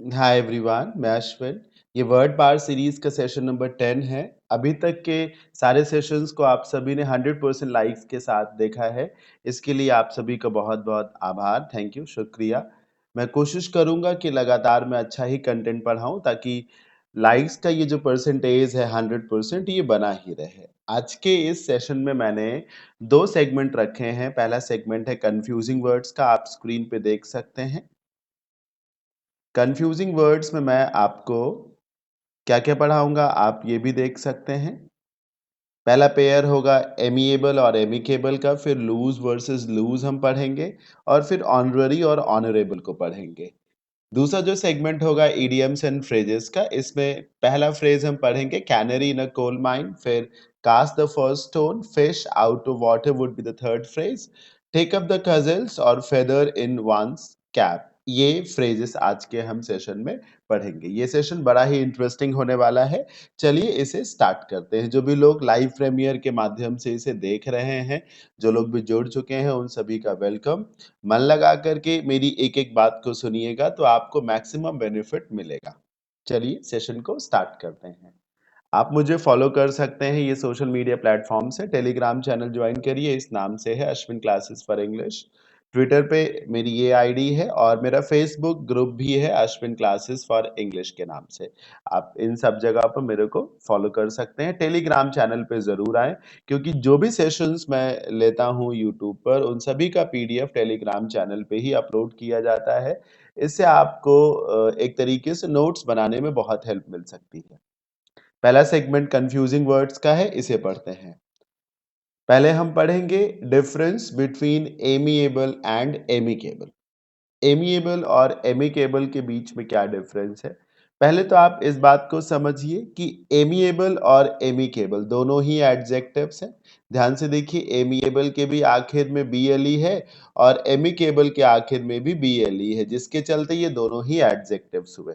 Hi everyone, मैं अश्विन। ये word power series का सेशन नंबर 10 है। अभी तक के सारे सेशंस को आप सभी ने 100% लाइक्स के साथ देखा है। इसके लिए आप सभी का बहुत बहुत आभार, थैंक यू, शुक्रिया। मैं कोशिश करूंगा कि लगातार मैं अच्छा ही कंटेंट पढ़ाऊं ताकि लाइक्स का ये जो परसेंटेज है 100% ये बना ही रहे। आज के इस सेशन में मैंने दो सेगमेंट रखे हैं। पहला सेगमेंट है कंफ्यूजिंग वर्ड्स का, आप स्क्रीन पे देख सकते हैं। कंफ्यूजिंग वर्ड्स में मैं आपको क्या-क्या पढ़ाऊँगा आप ये भी देख सकते हैं। पहला पेयर होगा एमिएबल और एमिकेबल का, फिर लूज़ वर्सेस लूज़ हम पढ़ेंगे और फिर ऑनररी और ऑनरेबल को पढ़ेंगे। दूसरा जो सेगमेंट होगा इडियम्स एंड फ्रेजेस का, इसमें पहला फ्रेज हम पढ़ेंगे canary in a coal mine, फिर cast the first stone, fish out of water would be the third phrase, take up the cudgels और फेदर इन वंस कैप। ये phrases आज के हम सेशन में पढ़ेंगे। ये सेशन बड़ा ही इंटरेस्टिंग होने वाला है। चलिए इसे स्टार्ट करते हैं। जो भी लोग लाइव प्रीमियर के माध्यम से इसे देख रहे हैं, जो लोग भी जुड़ चुके हैं, उन सभी का वेलकम। मन लगा करके मेरी एक-एक बात को सुनिएगा तो आपको मैक्सिमम बेनिफिट मिलेगा। चलिए सेशन को स्टार्ट करते हैं। आप मुझे फॉलो कर सकते हैं ये सोशल मीडिया प्लेटफॉर्म से। टेलीग्राम चैनल ज्वाइन करिए, इस नाम से है Ashwin classes for English. Twitter पे मेरी ये आईडी है और मेरा फेसबुक ग्रुप भी है अश्विन क्लासेस फॉर इंग्लिश के नाम से। आप इन सब जगह पर मेरे को फॉलो कर सकते हैं। टेलीग्राम चैनल पे ज़रूर आएँ, क्योंकि जो भी सेशंस मैं लेता हूँ यूट्यूब पर, उन सभी का पीडीएफ टेलीग्राम चैनल पे ही अपलोड किया जाता है। इससे आपको एक तरीके से नोट्स बनाने में बहुत हेल्प मिल सकती है। पहला सेगमेंट कंफ्यूजिंग वर्ड्स का है, इसे पढ़ते हैं। पहले हम पढ़ेंगे difference between amiable and amicable. Amiable और एमिकेबल के बीच में क्या डिफरेंस है? पहले तो आप इस बात को समझिए कि एमिएबल और एमिकेबल दोनों ही एडजेक्टिव्स हैं। ध्यान से देखिए, एमिएबल के भी आखिर में बीएलई है और एमिकेबल के आखिर में भी बीएलई है, जिसके चलते ये दोनों ही एडजेक्टिव्स हुए।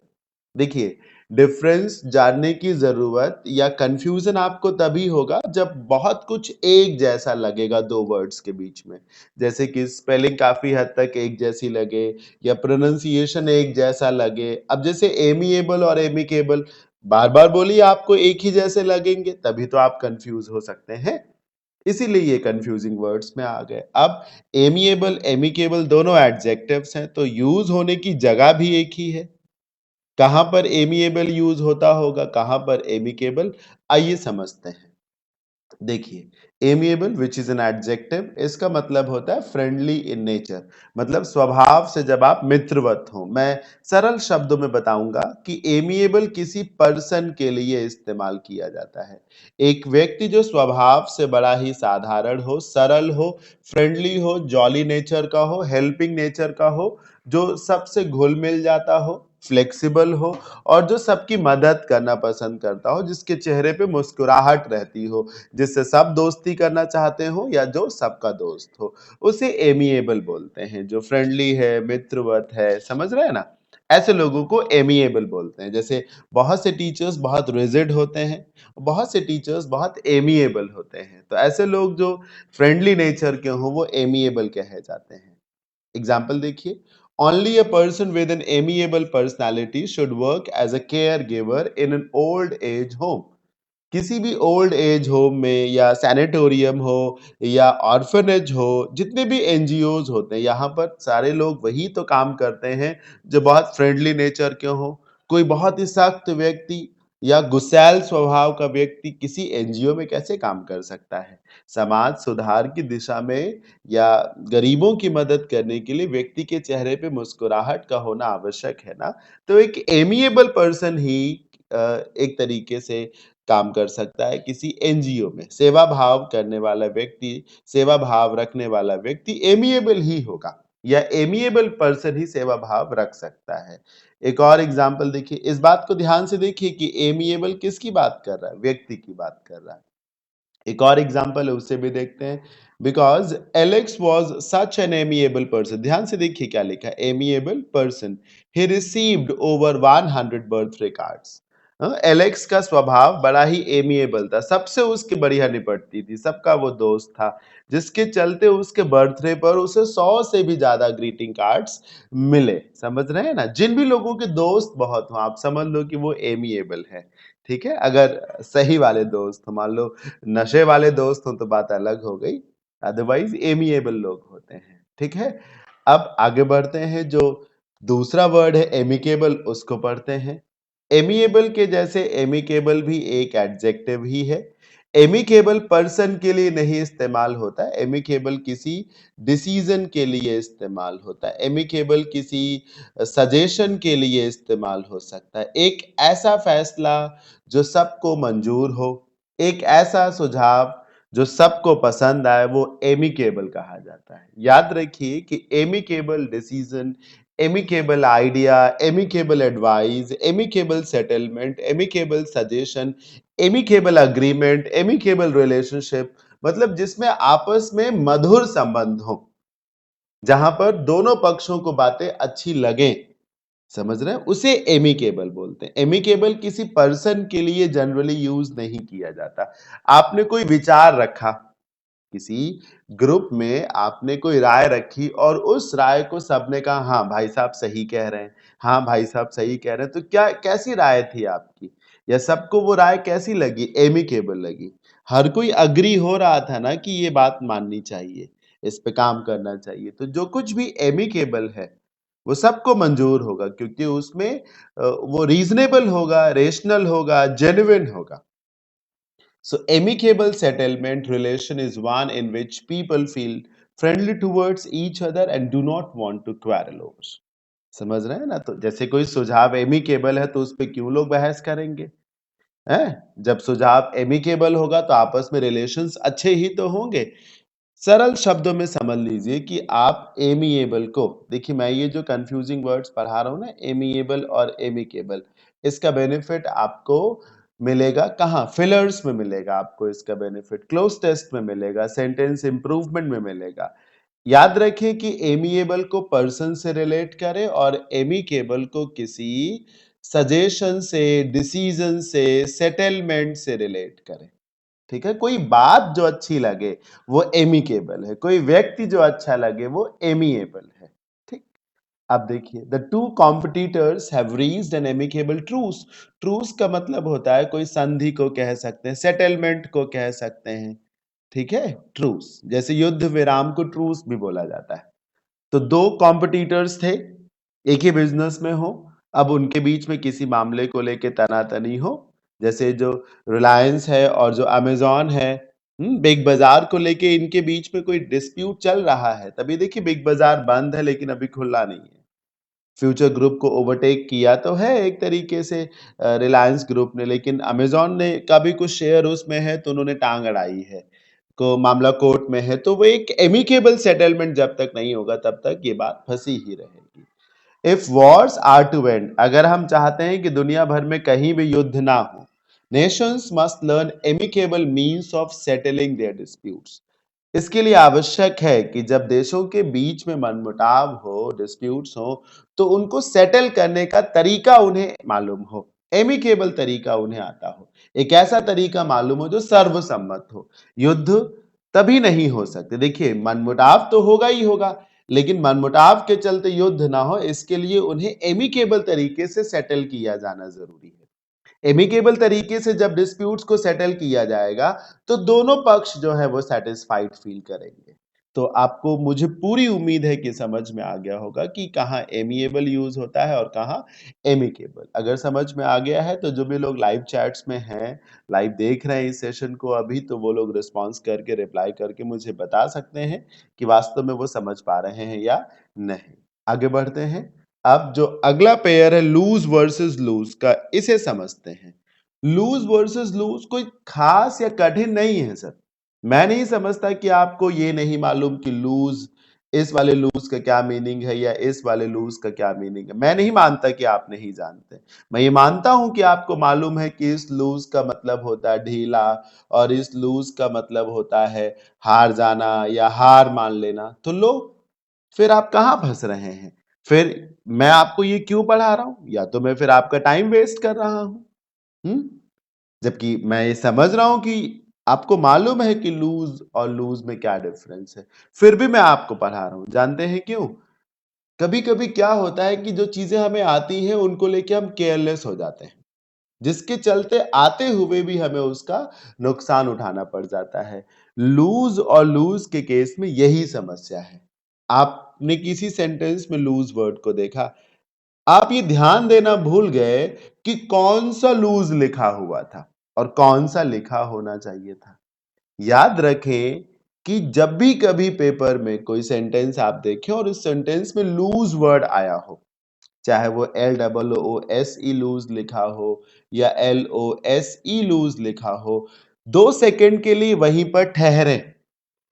देखिए, डिफरेंस जानने की ज़रूरत या कन्फ्यूज़न आपको तभी होगा जब बहुत कुछ एक जैसा लगेगा 2 वर्ड्स के बीच में। जैसे कि स्पेलिंग काफ़ी हद तक एक जैसी लगे या प्रोनंसिएशन एक जैसा लगे। अब जैसे एमिएबल और एमिकेबल बार-बार बोलिए, आपको एक ही जैसे लगेंगे, तभी तो आप कन्फ्यूज़ हो सकते हैं। इसीलिए ये कन्फ्यूजिंग वर्ड्स में आ गए। अब एमिएबल, एमिकेबल दोनों एडजेक्टिव्स हैं, तो यूज़ होने की जगह भी एक ही है। कहाँ पर एमिएबल यूज होता होगा, कहाँ पर एमिकेबल, आइए समझते हैं। देखिए, amiable which is an adjective, इसका मतलब होता है फ्रेंडली इन नेचर, मतलब स्वभाव से जब आप मित्रवत हो। मैं सरल शब्दों में बताऊंगा कि एमिएबल किसी पर्सन के लिए इस्तेमाल किया जाता है। एक व्यक्ति जो स्वभाव से बड़ा ही साधारण हो, सरल हो, फ्रेंडली हो, जॉली नेचर का हो, हेल्पिंग नेचर का हो, जो सबसे घुल मिल जाता हो, फ्लेक्सिबल हो और जो सबकी मदद करना पसंद करता हो, जिसके चेहरे पे मुस्कुराहट रहती हो, जिससे सब दोस्ती करना चाहते हो या जो सबका दोस्त हो, उसे एमिएबल बोलते हैं। जो फ्रेंडली है, मित्रवत है, समझ रहे हैं ना? ऐसे लोगों को एमिएबल बोलते हैं। जैसे बहुत से टीचर्स बहुत रिजिड होते हैं, बहुत से टीचर्स बहुत एमिएबल होते हैं। तो ऐसे लोग जो फ्रेंडली नेचर के हों, वो एमिएबल कहे जाते हैं। एग्जाम्पल देखिए, only a person with an amiable personality should work as a care giver in an old age home. किसी भी ओल्ड एज होम में या सैनिटोरियम हो या ऑर्फनेज हो, जितने भी एनजीओज होते हैं, यहाँ पर सारे लोग वही तो काम करते हैं जो बहुत फ्रेंडली नेचर के हो। कोई बहुत ही सख्त व्यक्ति या गुस्सैल स्वभाव का व्यक्ति किसी एनजीओ में कैसे काम कर सकता है? समाज सुधार की दिशा में या गरीबों की मदद करने के लिए व्यक्ति के चेहरे पे मुस्कुराहट का होना आवश्यक है ना। तो एक एमिएबल पर्सन ही एक तरीके से काम कर सकता है किसी एनजीओ में। सेवा भाव करने वाला व्यक्ति, सेवा भाव रखने वाला व्यक्ति एमिएबल ही होगा या एमिएबल पर्सन ही सेवा भाव रख सकता है। एक और एग्जांपल देखिए, इस बात को ध्यान से देखिए कि एमिएबल किसकी बात कर रहा है? व्यक्ति की बात कर रहा है। एक और एग्जांपल है, उससे भी देखते हैं। Because Alex was such an amiable person, ध्यान से देखिए क्या लिखा है, amiable person, he received over 100 birthday cards. Alex का स्वभाव बड़ा ही एमिएबल था, सबसे उसकी बढ़िया निपटती थी, सबका वो दोस्त था, जिसके चलते उसके बर्थडे पर उसे 100 से भी ज्यादा ग्रीटिंग कार्ड्स मिले। समझ रहे हैं ना? जिन भी लोगों के दोस्त बहुत हो, आप समझ लो कि वो एमिएबल है। ठीक है, अगर सही वाले दोस्त हो, मान लो नशे वाले दोस्त हो तो बात अलग हो गई, अदरवाइज एमिएबल लोग होते हैं। ठीक है, अब आगे बढ़ते हैं। जो दूसरा वर्ड है एमिकेबल, उसको पढ़ते हैं। एमिएबल के जैसे एमिकेबल भी एक एडजेक्टिव ही है। एमिकेबल पर्सन के लिए नहीं इस्तेमाल होता है, एमिकेबल किसी डिसीजन के लिए इस्तेमाल होता है, एमिकेबल किसी सजेशन के लिए इस्तेमाल हो सकता है। एक ऐसा फैसला जो सबको मंजूर हो, एक ऐसा सुझाव जो सबको पसंद आए, वो एमिकेबल कहा जाता है। याद रखिए कि amicable decision, amicable idea, amicable advice, amicable settlement, amicable suggestion, amicable agreement, amicable relationship, मतलब जिसमें आपस में मधुर संबंध हो, जहां पर दोनों पक्षों को बातें अच्छी लगें, समझ रहे हैं, उसे एमिकेबल बोलते हैं। एमिकेबल किसी पर्सन के लिए जनरली यूज नहीं किया जाता। आपने कोई विचार रखा, किसी ग्रुप में आपने कोई राय रखी और उस राय को सबने कहा हाँ भाई साहब सही कह रहे हैं, हाँ भाई साहब सही कह रहे हैं, तो क्या कैसी राय थी आपकी, या सबको वो राय कैसी लगी? एमिकेबल लगी। हर कोई अग्री हो रहा था ना कि ये बात माननी चाहिए, इस पे काम करना चाहिए। तो जो कुछ भी एमिकेबल है वो सबको मंजूर होगा, क्योंकि उसमें वो रीजनेबल होगा, रेशनल होगा, जेन्युइन होगा। So, amicable settlement relation is one in which people feel friendly towards each other and do not want to quarrel over. समझ रहे हैं ना? तो जैसे कोई सुझाव एमिकेबल है तो उस पे क्यों लोग बहस करेंगे? हैं? जब सुझाव एमिकेबल होगा तो आपस में रिलेशंस अच्छे ही तो होंगे। सरल शब्दों में समझ लीजिए कि आप एमिएबल को, देखिए मैं ये जो कंफ्यूजिंग वर्ड्स पढ़ा रहा हूँ ना, एमिएबल और एमिकेबल, इसका बेनिफिट आपको मिलेगा कहाँ? फिलर्स में मिलेगा आपको इसका बेनिफिट, क्लोज टेस्ट में मिलेगा, सेंटेंस इंप्रूवमेंट में मिलेगा। याद रखें कि एमिएबल को पर्सन से रिलेट करें और एमिकेबल को किसी सजेशन से, डिसीजन से, सेटलमेंट से रिलेट करें। ठीक है, कोई बात जो अच्छी लगे वो एमिकेबल है, कोई व्यक्ति जो अच्छा लगे वो एमिएबल है। ठीक, अब देखिए, the two competitors have reached an amicable truce. Truce का मतलब होता है कोई संधि को कह सकते हैं, सेटलमेंट को कह सकते हैं। ठीक है, ट्रूस, जैसे युद्ध विराम को ट्रूस भी बोला जाता है। तो दो कॉम्पिटिटर्स थे, एक ही बिजनेस में हो, अब उनके बीच में किसी मामले को लेके तनातनी हो, जैसे जो रिलायंस है और जो अमेजॉन है, बिग बाजार को लेके इनके बीच में कोई डिस्प्यूट चल रहा है। तभी देखिए बिग बाजार बंद है लेकिन अभी खुला नहीं है। फ्यूचर ग्रुप को ओवरटेक किया तो है एक तरीके से रिलायंस ग्रुप ने, लेकिन अमेजॉन ने का भी कुछ शेयर उसमें है तो उन्होंने टांग अड़ाई है, को मामला कोर्ट में है। तो वो एक एमिकेबल सेटलमेंट जब तक नहीं होगा तब तक ये बात फंसी ही रहेगी। If wars are to end, अगर हम चाहते हैं कि दुनिया भर में कहीं भी युद्ध ना हो, nations must learn amicable means of settling their disputes. इसके लिए आवश्यक है कि जब देशों के बीच में मनमुटाव हो, डिस्प्यूट्स हो, तो उनको सेटल करने का तरीका उन्हें मालूम हो, एमिकेबल तरीका उन्हें आता हो, एक ऐसा तरीका मालूम हो जो सर्वसम्मत हो। युद्ध तभी नहीं हो सकते, देखिए मनमुटाव तो होगा ही होगा, लेकिन मनमुटाव के चलते युद्ध ना हो, इसके लिए उन्हें एमिकेबल तरीके से सेटल किया जाना जरूरी है। एमिकेबल तरीके से जब डिस्प्यूट्स को सेटल किया जाएगा तो दोनों पक्ष जो है वो सेटिस्फाइड फील करेंगे। तो आपको, मुझे पूरी उम्मीद है कि समझ में आ गया होगा कि कहाँ एमिएबल यूज होता है और कहाँ एमिकेबल। अगर समझ में आ गया है तो जो भी लोग लाइव चैट्स में हैं, लाइव देख रहे हैं इस सेशन को अभी, तो वो लोग रिस्पॉन्स करके, रिप्लाई करके मुझे बता सकते हैं कि वास्तव में वो समझ पा रहे हैं या नहीं। आगे बढ़ते हैं। अब जो अगला पेयर है लूज वर्सेस लूज का, इसे समझते हैं। लूज वर्सेस लूज कोई खास या कठिन नहीं है सर। मैं नहीं समझता कि आपको ये नहीं मालूम कि लूज, इस वाले लूज का क्या मीनिंग है या इस वाले लूज का क्या मीनिंग है। मैं नहीं मानता कि आप नहीं जानते। मैं ये मानता हूं कि आपको मालूम है कि इस लूज का मतलब होता है ढीला और इस लूज का मतलब होता है हार जाना या हार मान लेना। तो लो, फिर आप कहाँ फंस रहे हैं? फिर मैं आपको ये क्यों पढ़ा रहा हूं? या तो मैं फिर आपका टाइम वेस्ट कर रहा हूं। जबकि मैं ये समझ रहा हूं कि आपको मालूम है कि लूज और लूज में क्या डिफरेंस है, फिर भी मैं आपको पढ़ा रहा हूं। जानते हैं क्यों? कभी कभी क्या होता है कि जो चीजें हमें आती हैं उनको लेके हम केयरलेस हो जाते हैं, जिसके चलते आते हुए भी हमें उसका नुकसान उठाना पड़ जाता है। लूज और लूज के केस में यही समस्या है। आपने किसी सेंटेंस में लूज वर्ड को देखा, आप ये ध्यान देना भूल गए कि कौन सा लूज लिखा हुआ था और कौन सा लिखा होना चाहिए था। याद रखें कि जब भी कभी पेपर में कोई सेंटेंस आप देखें और उस सेंटेंस में लूज वर्ड आया हो, चाहे वो LOOSE लूज लिखा हो या LOSE लूज लिखा हो, 2 सेकंड के लिए वहीं पर ठहरें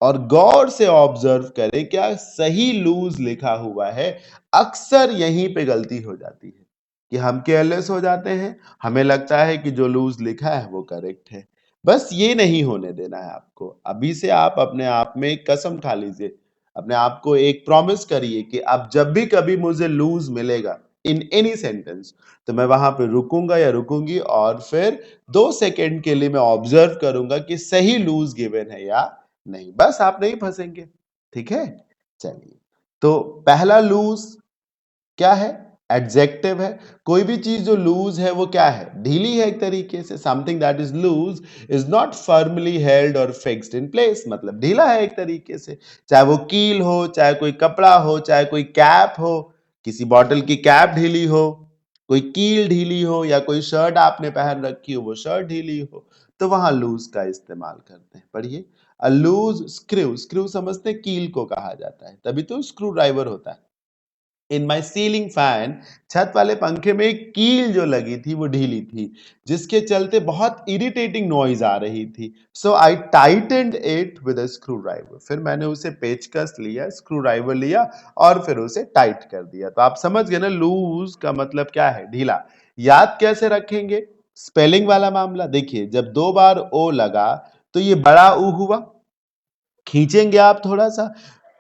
और गौर से ऑब्जर्व करें क्या सही लूज लिखा हुआ है। अक्सर यहीं पे गलती हो जाती है कि हम केयरलेस हो जाते हैं, हमें लगता है कि जो लूज लिखा है वो करेक्ट है। बस ये नहीं होने देना है आपको। अभी से आप अपने आप में एक कसम खा लीजिए, अपने आप को एक प्रॉमिस करिए कि अब जब भी कभी मुझे लूज मिलेगा इन एनी सेंटेंस, तो मैं वहां पे रुकूंगा या रुकूंगी और फिर 2 सेकंड के लिए मैं ऑब्जर्व करूंगा कि सही लूज गिवन है या नहीं। बस आप नहीं फंसेंगे। ठीक है, चलिए। तो पहला लूज क्या है? एडजेक्टिव है। कोई भी चीज जो लूज है वो क्या है? ढीली है एक तरीके से। Something that is loose is not firmly held और फिक्स्ड इन प्लेस, मतलब ढीला है एक तरीके से। चाहे वो कील हो, चाहे कोई कपड़ा हो, चाहे कोई कैप हो, किसी बॉटल की कैप ढीली हो, कोई कील ढीली हो, या कोई शर्ट आपने पहन रखी हो वो शर्ट ढीली हो, तो वहां लूज का इस्तेमाल करते हैं। पढ़िए, अ लूज स्क्रू। स्क्रू समझते हैं, कील को कहा जाता है, तभी तो स्क्रू ड्राइवर होता है। इन माई सीलिंग फैन, छत वाले पंखे में एक कील जो लगी थी वो ढीली थी, जिसके चलते बहुत इरिटेटिंग नॉइज आ रही थी। So I tightened it with a screw driver. फिर मैंने उसे पेचकस लिया, स्क्रू ड्राइवर लिया और फिर उसे टाइट कर दिया। तो आप समझ गए ना, लूज का मतलब क्या है? ढीला। याद कैसे रखेंगे? स्पेलिंग वाला मामला देखिए, जब 2 बार ओ लगा तो ये बड़ा ऊ हुआ। खींचेंगे आप थोड़ा सा,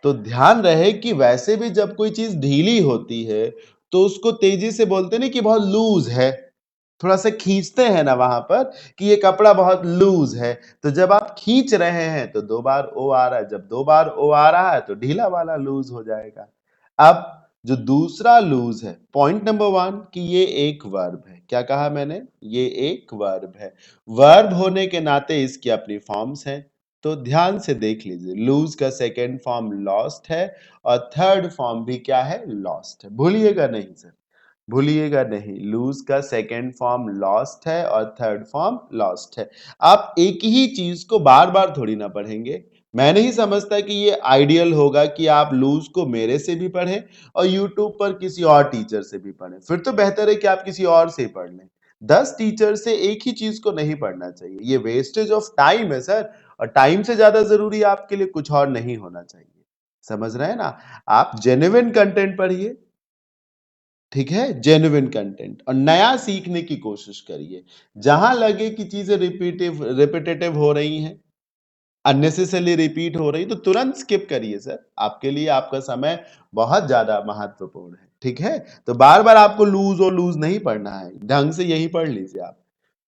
तो ध्यान रहे कि वैसे भी जब कोई चीज ढीली होती है तो उसको तेजी से बोलते नहीं कि बहुत लूज है, थोड़ा सा खींचते हैं ना वहां पर कि ये कपड़ा बहुत लूज है। तो जब आप खींच रहे हैं तो 2 बार ओ आ रहा है, जब 2 बार ओ आ रहा है तो ढीला वाला लूज हो जाएगा। अब जो दूसरा लूज है, पॉइंट नंबर 1, कि ये एक वर्ब है। क्या कहा मैंने? ये एक वर्ब है। वर्ब होने के नाते इसकी अपनी फॉर्म्स हैं। तो ध्यान से देख लीजिए, लूज का सेकेंड फॉर्म लॉस्ट है और थर्ड फॉर्म भी क्या है? लॉस्ट है। भूलिएगा नहीं सर, भूलिएगा नहीं, लूज का सेकेंड फॉर्म लॉस्ट है और थर्ड फॉर्म लॉस्ट है। आप एक ही चीज को बार बार थोड़ी ना पढ़ेंगे। मैं नहीं समझता कि ये आइडियल होगा कि आप लूज को मेरे से भी पढ़ें और यूट्यूब पर किसी और टीचर से भी पढ़ें। फिर तो बेहतर है कि आप किसी और से ही पढ़ लें। 10 टीचर से एक ही चीज को नहीं पढ़ना चाहिए, ये वेस्टेज ऑफ टाइम है सर। और टाइम से ज्यादा जरूरी आपके लिए कुछ और नहीं होना चाहिए। समझ रहे हैं ना? आप जेन्युइन कंटेंट पढ़िए, ठीक है, जेन्युइन कंटेंट, और नया सीखने की कोशिश करिए। जहां लगे कि चीजें रिपीटेटिव हो रही हैं, अननेसेसरली रिपीट हो रही, तो तुरंत स्किप करिए सर। आपके लिए आपका समय बहुत ज्यादा महत्वपूर्ण है। ठीक है, तो बार बार आपको लूज और लूज नहीं पढ़ना है, ढंग से यही पढ़ लीजिए आप।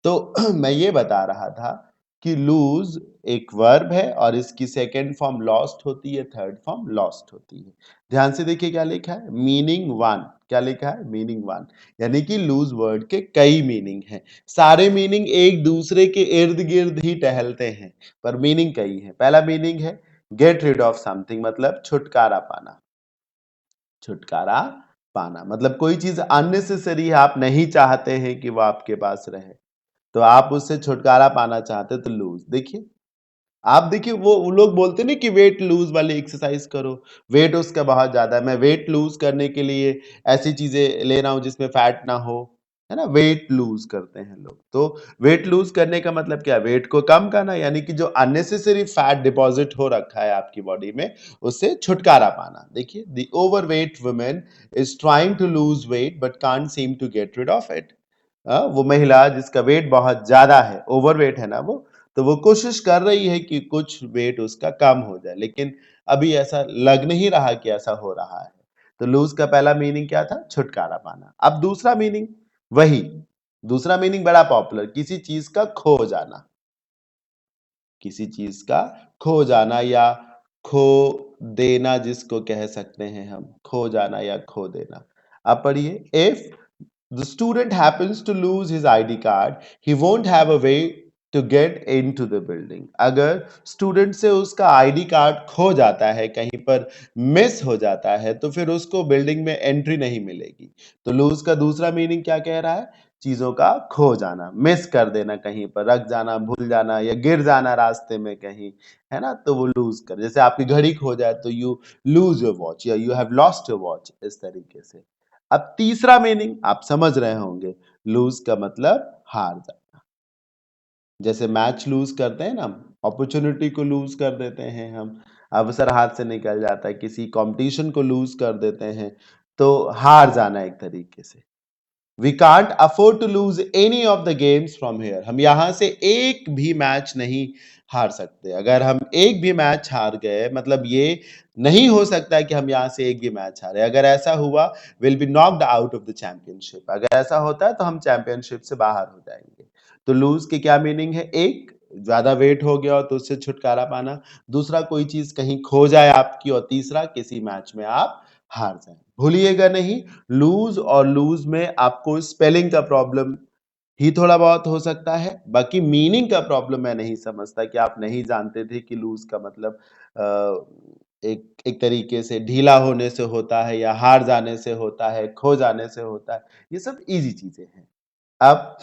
तो मैं ये बता रहा था कि लूज एक वर्ब है और इसकी सेकेंड फॉर्म लॉस्ट होती है, थर्ड फॉर्म लॉस्ट होती है। ध्यान से देखिए क्या लिखा है, मीनिंग वन। क्या लिखा है? मीनिंग वन, यानी कि लूज वर्ड के कई मीनिंग हैं। सारे मीनिंग एक दूसरे के इर्द गिर्द ही टहलते हैं, पर मीनिंग कई है। पहला मीनिंग है गेट रिड ऑफ समथिंग, मतलब छुटकारा पाना। छुटकारा पाना मतलब कोई चीज अननेसेसरी है, आप नहीं चाहते हैं कि वो आपके पास रहे, तो आप उससे छुटकारा पाना चाहते तो लूज। देखिए, आप देखिए, वो लोग बोलते नहीं कि वेट लूज वाली एक्सरसाइज करो, वेट उसका बहुत ज्यादा है, मैं वेट लूज करने के लिए ऐसी चीजें ले रहा हूं जिसमें फैट ना हो, है ना, वेट लूज करते हैं लोग। तो वेट लूज करने का मतलब क्या है? वेट को कम करना, यानी कि जो अननेसेसरी फैट डिपॉजिट हो रखा है आपकी बॉडी में, उससे छुटकारा पाना। देखिए, the overweight women is trying to lose weight but can't seem to get rid of it. वो महिला जिसका वेट बहुत ज्यादा है, ओवरवेट है ना वो, तो वो कोशिश कर रही है कि कुछ वेट उसका कम हो जाए, लेकिन अभी ऐसा लग नहीं रहा कि ऐसा हो रहा है। तो लूज का पहला मीनिंग क्या था? छुटकारा पाना। अब दूसरा मीनिंग वही दूसरा मीनिंग बड़ा पॉपुलर, किसी चीज का खो जाना, किसी चीज का खो जाना या खो देना जिसको कह सकते हैं हम, खो जाना या खो देना। अब पढ़िए, if the student happens to lose his ID card, he won't have a way to get into the building. अगर स्टूडेंट से उसका आईडी कार्ड खो जाता है, कहीं पर मिस हो जाता है, तो फिर उसको बिल्डिंग में एंट्री नहीं मिलेगी। तो लूज का दूसरा मीनिंग क्या कह रहा है? चीजों का खो जाना, मिस कर देना, कहीं पर रख जाना, भूल जाना या गिर जाना रास्ते में कहीं, है ना, तो वो लूज कर, जैसे आपकी घड़ी खो जाए तो यू लूज योर वॉच या you have lost your watch, इस तरीके से। अब तीसरा मीनिंग आप समझ रहे होंगे, लूज का मतलब हार जाना, जैसे मैच लूज करते हैं ना, अपॉर्चुनिटी को लूज कर देते हैं हम, अवसर हाथ से निकल जाता है, किसी कंपटीशन को लूज कर देते हैं, तो हार जाना एक तरीके से। We can't afford to lose any of the games from here, हम यहां से एक भी मैच नहीं हार सकते। अगर हम एक भी मैच हार गए, मतलब ये नहीं हो सकता है कि हम यहां से एक भी मैच हारे। अगर ऐसा हुआ, will be knocked out of the championship, अगर ऐसा होता है तो हम चैंपियनशिप से बाहर हो जाएंगे। तो लूज के क्या मीनिंग है? एक, ज्यादा वेट हो गया हो तो उससे छुटकारा पाना, दूसरा कोई चीज कहीं खो जाए आपकी, और तीसरा किसी मैच में आप हार जाए। भूलिएगा नहीं, लूज और लूज में आपको स्पेलिंग का प्रॉब्लम ही थोड़ा बहुत हो सकता है, बाकी मीनिंग का प्रॉब्लम मैं नहीं समझता कि आप नहीं जानते थे कि लूज का मतलब एक एक तरीके से ढीला होने से होता है या हार जाने से होता है, खो जाने से होता है। ये सब इजी चीजें हैं। अब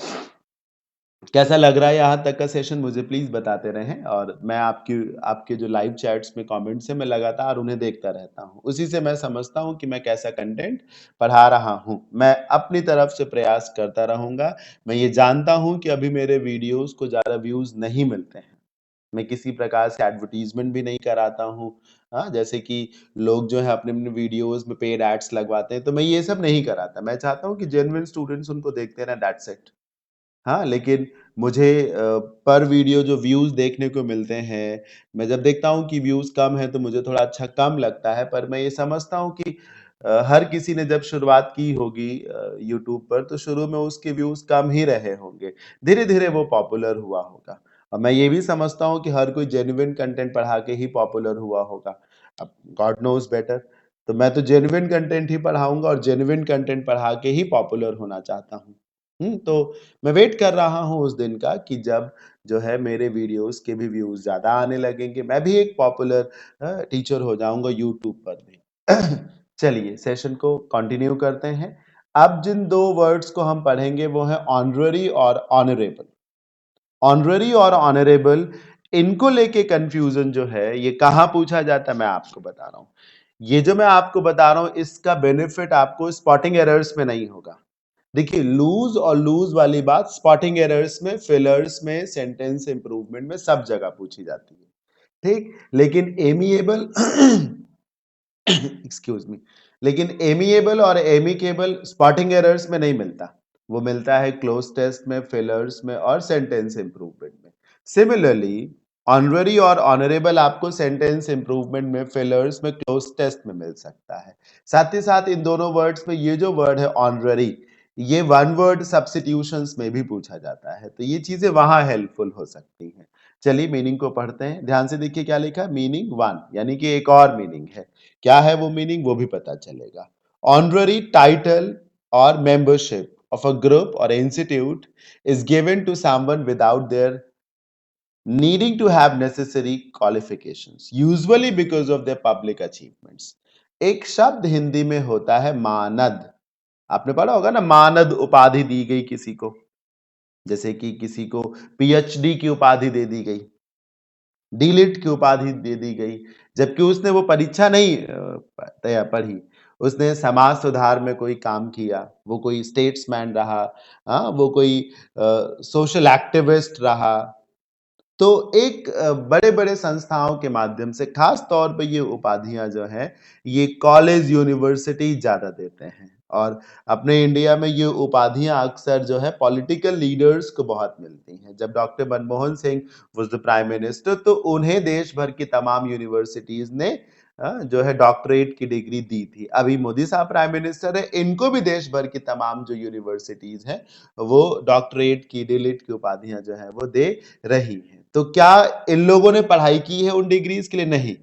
कैसा लग रहा है यहाँ तक का सेशन, मुझे प्लीज बताते रहें, और मैं आपकी आपके जो लाइव चैट्स में कमेंट्स हैं, मैं लगातार उन्हें देखता रहता हूँ, उसी से मैं समझता हूँ कि मैं कैसा कंटेंट पढ़ा रहा हूँ। मैं अपनी तरफ से प्रयास करता रहूंगा। मैं ये जानता हूँ कि अभी मेरे वीडियोस को ज्यादा व्यूज नहीं मिलते हैं, मैं किसी प्रकार से एडवर्टीजमेंट भी नहीं कराता हूँ। हाँ, जैसे कि लोग जो है अपने अपने वीडियोस में पेड एड्स लगवाते हैं, तो मैं ये सब नहीं कराता। मैं चाहता हूँ कि जेन्युइन स्टूडेंट्स उनको देखते रहें, दैट्स इट। हाँ, लेकिन मुझे पर वीडियो जो व्यूज़ देखने को मिलते हैं, मैं जब देखता हूँ कि व्यूज़ कम है तो मुझे थोड़ा अच्छा कम लगता है, पर मैं ये समझता हूँ कि हर किसी ने जब शुरुआत की होगी यूट्यूब पर, तो शुरू में उसके व्यूज़ कम ही रहे होंगे। धीरे-धीरे वो पॉपुलर हुआ होगा, और मैं ये भी समझता हूँ कि हर कोई जेन्युइन कंटेंट पढ़ा के ही पॉपुलर हुआ होगा। अब गॉड नोज़ बेटर, तो मैं तो जेन्युइन कंटेंट ही पढ़ाऊँगा और जेन्युइन कंटेंट पढ़ा के ही पॉपुलर होना चाहता हूँ। तो मैं वेट कर रहा हूँ उस दिन का कि जब जो है मेरे वीडियोस के भी व्यूज ज्यादा आने लगेंगे, मैं भी एक पॉपुलर टीचर हो जाऊंगा यूट्यूब पर भी। चलिए सेशन को कंटिन्यू करते हैं। अब जिन दो वर्ड्स को हम पढ़ेंगे वो है ऑनररी और ऑनरेबल। ऑनररी और ऑनरेबल, इनको लेके कंफ्यूजन जो है ये कहाँ पूछा जाता है, मैं आपको बता रहा हूँ। ये जो मैं आपको बता रहा हूँ, इसका बेनिफिट आपको स्पॉटिंग एरर्स में नहीं होगा। देखिए, लूज और लूज वाली बात स्पॉटिंग एरर्स में, फिलर्स में, सेंटेंस इंप्रूवमेंट में सब जगह पूछी जाती है, ठीक। लेकिन एमिएबल एक्सक्यूज मी, लेकिन एमिएबल और एमिकेबल स्पॉटिंग एरर्स में नहीं मिलता। वो मिलता है क्लोज टेस्ट में, फिलर्स में और सेंटेंस इंप्रूवमेंट में। सिमिलरली ऑनररी और ऑनरेबल आपको सेंटेंस इंप्रूवमेंट में, फिलर्स में, क्लोज टेस्ट में मिल सकता है। साथ ही साथ इन दोनों वर्ड्स में ये जो वर्ड है ऑनररी, ये वन वर्ड सब्स्टिट्यूशंस में भी पूछा जाता है, तो ये चीजें वहां हेल्पफुल हो सकती हैं। चलिए मीनिंग को पढ़ते हैं, ध्यान से देखिए क्या लिखा है, मीनिंग वन, यानी कि एक और मीनिंग है। क्या है वो मीनिंग, वो भी पता चलेगा। ऑनररी टाइटल और membership of a group or institute is given to someone without their needing to have necessary qualifications, usually because of their public achievements. एक शब्द हिंदी में होता है मानद। आपने पढ़ा होगा ना, मानद उपाधि दी गई किसी को, जैसे कि किसी को पीएचडी की उपाधि दे दी गई, डीलिट की उपाधि दे दी गई, जबकि उसने वो परीक्षा नहीं तैयार पढ़ी, उसने समाज सुधार में कोई काम किया, वो कोई स्टेट्समैन रहा, हाँ, वो कोई सोशल एक्टिविस्ट रहा। तो एक बड़े-बड़े संस्थाओं के माध्यम से खास तौर पे ये उपाधियां जो हैं, ये कॉलेज यूनिवर्सिटी ज्यादा देते हैं, और अपने इंडिया में ये उपाधियां अक्सर जो है पॉलिटिकल लीडर्स को बहुत मिलती हैं। जब doctor Manmohan Singh was the prime minister, तो उन्हें देश भर की तमाम यूनिवर्सिटीज ने जो है डॉक्टरेट की डिग्री दी थी। अभी मोदी साहब प्राइम मिनिस्टर है, इनको भी देश भर की तमाम जो यूनिवर्सिटीज हैं वो डॉक्टरेट की, डीलिट की उपाधियां जो है वो दे रही हैं। तो क्या इन लोगों ने पढ़ाई की है उन डिग्रीज के लिए? नहीं।